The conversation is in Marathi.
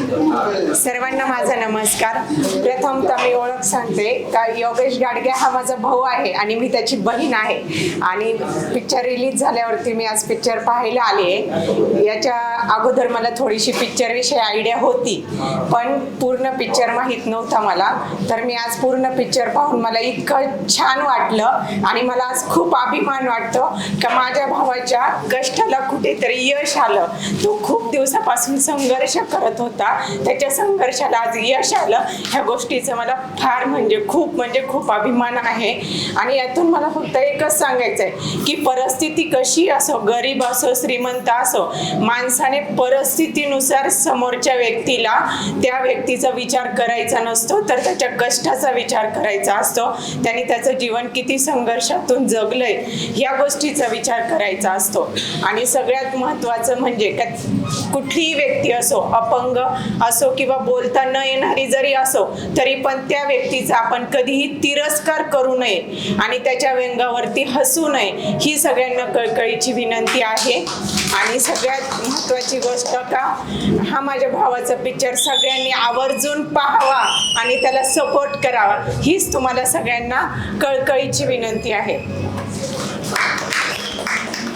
सर्वांना माझा नमस्कार। प्रथमतः मी ओळख सांगते का योगेश गाडगे हा माझा भाऊ आहे आणि मी त्याची बहीण आहे आणि पिक्चर रिलीज झाल्यावरती मी आज पिक्चर पाहायला आले। याच्या अगोदर मला थोडीशी पिक्चर विषयी आयडिया होती पण पूर्ण पिक्चर माहित नव्हता मला, तर मी आज पूर्ण पिक्चर पाहून मला इतकं छान वाटलं आणि मला आज खूप अभिमान वाटतो का माझ्या भावाच्या कष्टाला कुठेतरी यश आलं। तो खूप दिवसापासून संघर्ष करत होता, त्याच्या संघर्षाला आज यश आलं। ह्या गोष्टीचं मला फार म्हणजे खूप अभिमान आहे आणि यातून मला फक्त एकच सांगायचं आहे की परिस्थिती कशी असो, गरीब असो श्रीमंत असो, माणसाने परिस्थितीनुसार समोरच्या व्यक्तीला त्या व्यक्तीचा विचार करायचा नसतो तर त्याच्या कष्टाचा विचार करायचा असतो। त्याने त्याचं जीवन किती संघर्षातून जगलंय या गोष्टीचा विचार करायचा असतो। आणि सगळ्यात महत्त्वाचं म्हणजे कुठलीही व्यक्ती असो, अपंग असो किंवा बोलता न येणारी जरी असो तरी पण त्या व्यक्तीचा आपण कधीही तिरस्कार करू नये आणि त्याच्या व्यंगावरती हसू नये, ही सगळ्यांना कळकळीची विनंती आहे। आणि सगळ्यात महत्त्वाची गोष्ट का हा माझ्या भावाचा पिक्चर सगळ्यांनी आवर्जून पाहावा आणि त्याला सपोर्ट करावा, हीच तुम्हाला सगळ्यांना कळकळीची विनंती आहे।